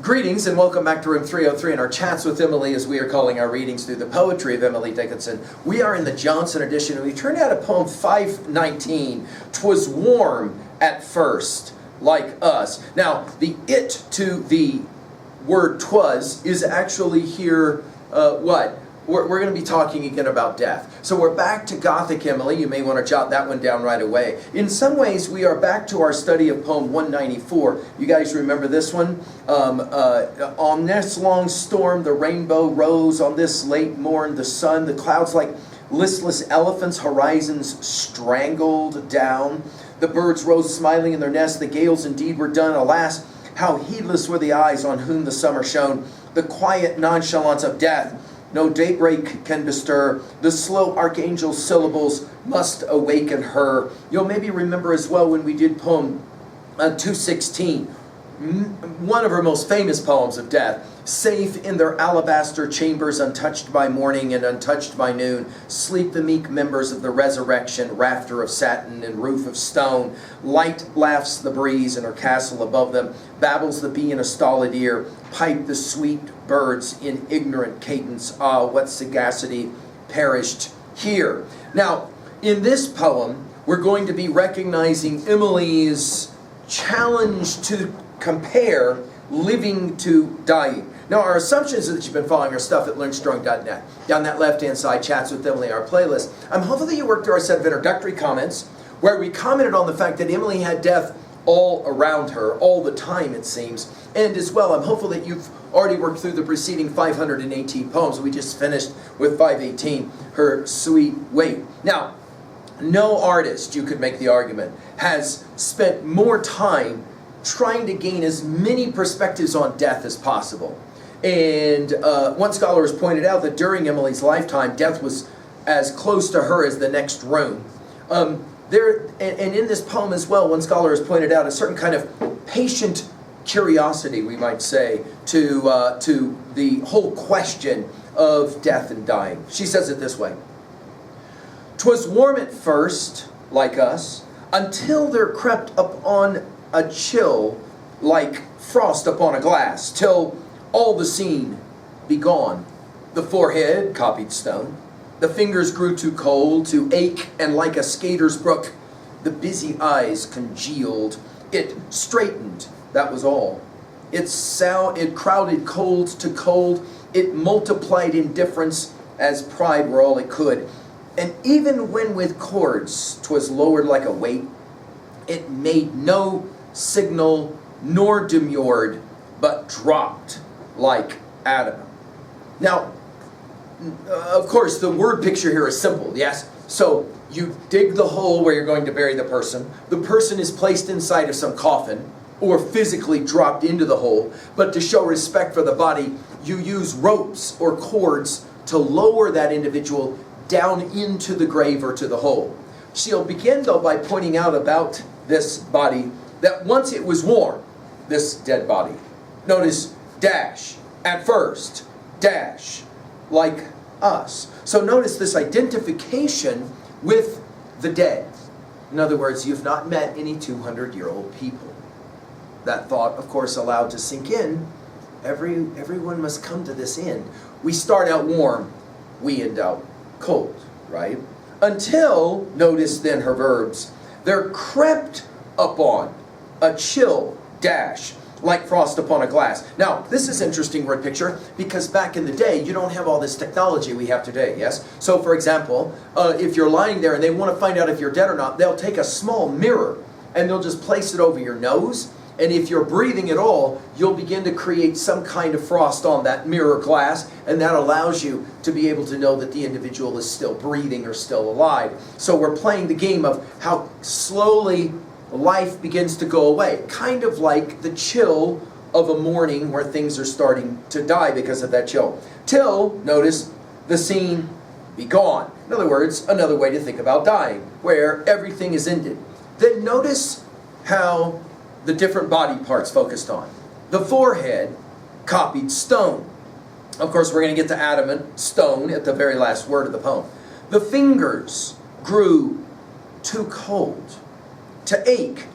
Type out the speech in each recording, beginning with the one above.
Greetings and welcome back to Room 303 and our chats with Emily, as we are calling our readings through the poetry of Emily Dickinson. We are in the Johnson edition and we turned out a poem 519, "'Twas warm at first, like us." Now, the "it" to the word "'twas" is actually here, what? We're going to be talking again about death. So we're back to Gothic Emily. You may want to jot that one down right away. In some ways, we are back to our study of poem 194. You guys remember this one? On this long storm, the rainbow rose. On this late morn, the sun. The clouds like listless elephants, horizons strangled down. The birds rose smiling in their nests. The gales indeed were done. Alas, how heedless were the eyes on whom the summer shone. The quiet nonchalance of death no daybreak can bestir. The slow archangel's syllables must awaken her. You'll maybe remember as well when we did poem 216, one of her most famous poems of death. Safe in their alabaster chambers, untouched by morning and untouched by noon, sleep the meek members of the resurrection, rafter of satin and roof of stone. Light laughs the breeze in her castle above them, babbles the bee in a stolid ear, pipe the sweet birds in ignorant cadence. Ah, what sagacity perished here. Now, in this poem, we're going to be recognizing Emily's challenge to compare living to dying. Now, our assumption is that you've been following our stuff at learnstrong.net. Down that left-hand side, Chats with Emily, our playlist. I'm hopeful that you worked through our set of introductory comments, where we commented on the fact that Emily had death all around her, all the time, it seems. And as well, I'm hopeful that you've already worked through the preceding 518 poems. We just finished with 518, Her Sweet Weight. Now, no artist, you could make the argument, has spent more time trying to gain as many perspectives on death as possible. And one scholar has pointed out that during Emily's lifetime, death was as close to her as the next room. And in this poem as well, one scholar has pointed out a certain kind of patient curiosity, we might say, to the whole question of death and dying. She says it this way: "'Twas warm at first, like us, until there crept upon a chill like frost upon a glass, till all the scene be gone. The forehead copied stone, the fingers grew too cold to ache, and like a skater's brook, the busy eyes congealed. It straightened, that was all. It crowded cold to cold, it multiplied indifference as pride were all it could. And even when with cords 'twas lowered like a weight, it made no signal nor demurred, but dropped like adamant." Now, of course, the word picture here is simple, yes? So you dig the hole where you're going to bury the person. The person is placed inside of some coffin or physically dropped into the hole. But to show respect for the body, you use ropes or cords to lower that individual down into the grave or to the hole. She'll begin, though, by pointing out about this body that once it was warm, this dead body. Notice, dash, at first, dash, like us. So notice this identification with the dead. In other words, you've not met any 200-year-old people. That thought, of course, allowed to sink in. Everyone must come to this end. We start out warm, we end out cold, right? Until, notice then her verbs, there crept upon a chill dash like frost upon a glass. Now, this is interesting word picture because back in the day, you don't have all this technology we have today, yes? So, for example, if you're lying there and they want to find out if you're dead or not, they'll take a small mirror and they'll just place it over your nose. And if you're breathing at all, you'll begin to create some kind of frost on that mirror glass, and that allows you to be able to know that the individual is still breathing or still alive. So we're playing the game of how slowly life begins to go away, kind of like the chill of a morning where things are starting to die because of that chill. Till, notice, the scene be gone. In other words, another way to think about dying, where everything is ended. Then notice how the different body parts focused on. The forehead copied stone. Of course, we're going to get to adamant, stone, at the very last word of the poem. The fingers grew too cold to ache,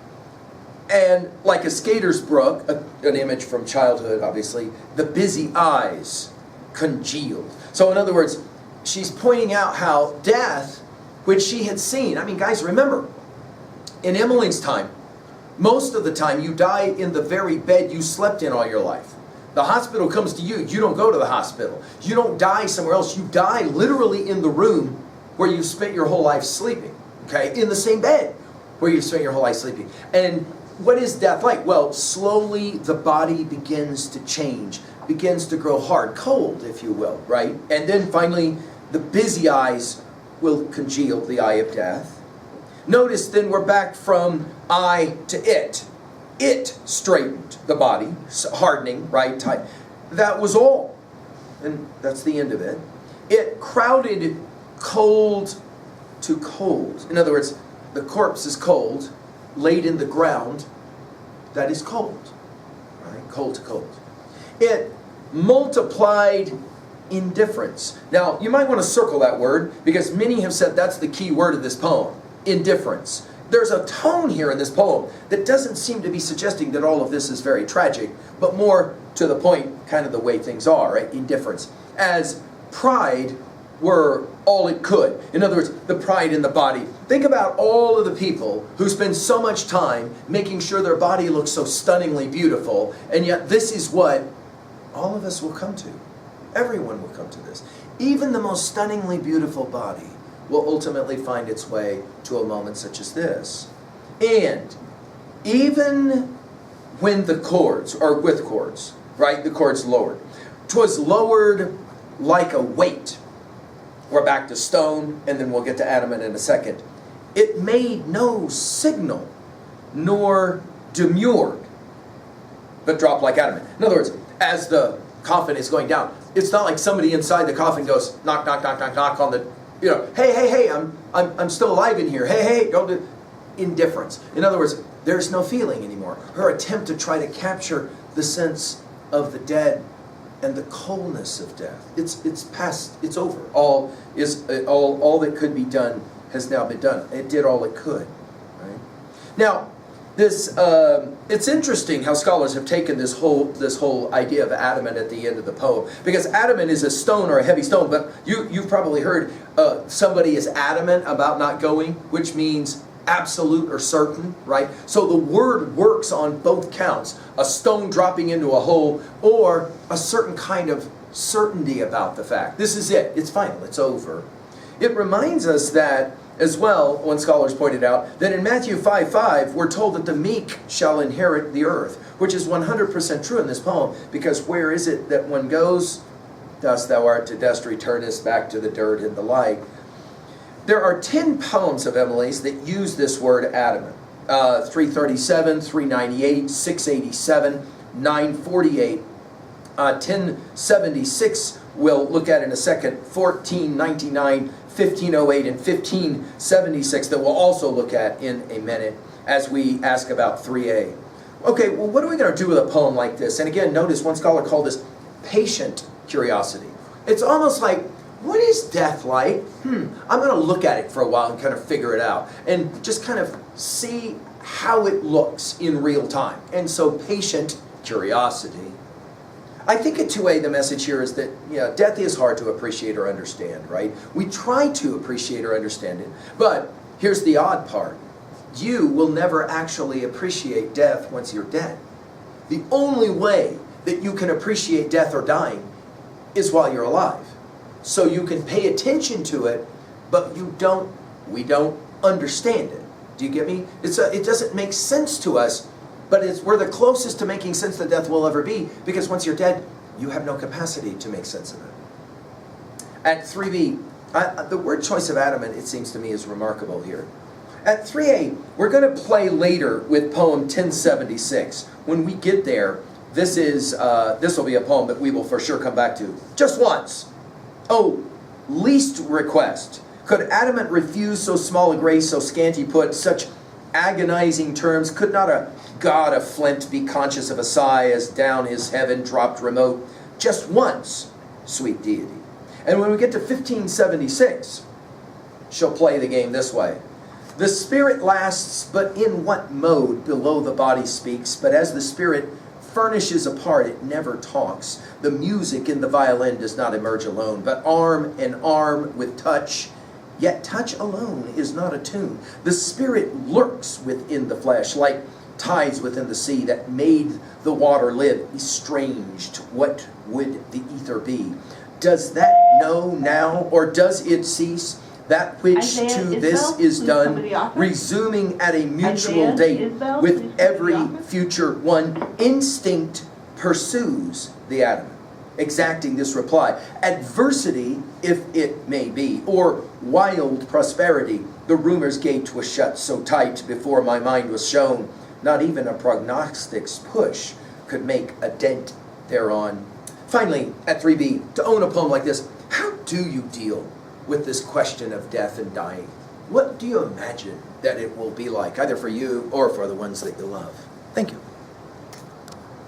And like a skater's brook, an image from childhood, obviously, the busy eyes congealed. So in other words, she's pointing out how death, which she had seen, I mean, guys, remember, in Emily's time, most of the time you die in the very bed you slept in all your life. The hospital comes to you. You don't go to the hospital. You don't die somewhere else. You die literally in the room where you spent your whole life sleeping. Okay? In the same bed where you spent your whole life sleeping. And what is death like? Well, slowly the body begins to change, begins to grow hard, cold, if you will, right? And then finally, the busy eyes will congeal, the eye of death. Notice then we're back from I to it. It straightened the body, hardening, right, tight. That was all. And that's the end of it. It crowded cold to cold. In other words, the corpse is cold, laid in the ground, that is cold. Right? Cold to cold. It multiplied indifference. Now, you might want to circle that word, because many have said that's the key word of this poem. Indifference. There's a tone here in this poem that doesn't seem to be suggesting that all of this is very tragic, but more to the point, kind of the way things are, right? Indifference. As pride were all it could. In other words, the pride in the body. Think about all of the people who spend so much time making sure their body looks so stunningly beautiful, and yet this is what all of us will come to. Everyone will come to this. Even the most stunningly beautiful body will ultimately find its way to a moment such as this. And even when the cords, or with cords, right, the cords lowered, 'twas lowered like a weight. We're back to stone, and then we'll get to adamant in a second. It made no signal, nor demurred, but dropped like adamant. In other words, as the coffin is going down, it's not like somebody inside the coffin goes, knock, knock, knock, knock, knock on the, hey, I'm still alive in here. Hey, don't do indifference. In other words, there's no feeling anymore. Her attempt to try to capture the sense of the dead and the coldness of death. It's past. It's over. All that could be done has now been done. It did all it could. Right? Now, this it's interesting how scholars have taken this whole idea of adamant at the end of the poem, because adamant is a stone or a heavy stone. But you've probably heard somebody is adamant about not going, which means absolute or certain, right? So the word works on both counts: a stone dropping into a hole, or a certain kind of certainty about the fact. This is it. It's final. It's over. It reminds us that, as well, one scholar's pointed out, that in Matthew 5:5, we're told that the meek shall inherit the earth, which is 100% true in this poem, because where is it that one goes? Dust thou art, to dust returnest, back to the dirt and the like. There are 10 poems of Emily's that use this word adamant. 337, 398, 687, 948, 1076 we'll look at in a second, 1499, 1508, and 1576 that we'll also look at in a minute as we ask about 3a. Okay, well, what are we going to do with a poem like this? And again, notice one scholar called this patient curiosity. It's almost like, what is death like? I'm going to look at it for a while and kind of figure it out, and just kind of see how it looks in real time. And so patient curiosity. I think at 2a the message here is that death is hard to appreciate or understand, right? We try to appreciate or understand it, but here's the odd part. You will never actually appreciate death once you're dead. The only way that you can appreciate death or dying is while you're alive. So you can pay attention to it, but we don't understand it. Do you get me? It doesn't make sense to us, but we're the closest to making sense that death will ever be, because once you're dead, you have no capacity to make sense of it. At 3b, the word choice of adamant, it seems to me, is remarkable here. At 3a, we're going to play later with poem 1076. When we get there, this will be a poem that we will for sure come back to just once. Oh, least request. Could adamant refuse so small a grace, so scanty put, such agonizing terms? Could not a god of flint be conscious of a sigh as down his heaven dropped remote? Just once, sweet deity. And when we get to 1576, she'll play the game this way. The spirit lasts, but in what mode? Below the body speaks, but as the spirit furnishes a part, it never talks. The music in the violin does not emerge alone, but arm in arm with touch. Yet touch alone is not a tune. The spirit lurks within the flesh, like tides within the sea that made the water live. Estranged, what would the ether be? Does that know now, or does it cease? That which Isaiah, to Isabel, this is please done, come to the office. resuming at a mutual Isaiah, date, Isabel, please with come to the every office. future one. Instinct pursues the atom, exacting this reply. Adversity, if it may be, or wild prosperity. The rumor's gate was shut so tight before my mind was shown. Not even a prognostic's push could make a dent thereon. Finally, at 3B, to own a poem like this, how do you deal with this question of death and dying? What do you imagine that it will be like, either for you or for the ones that you love? Thank you.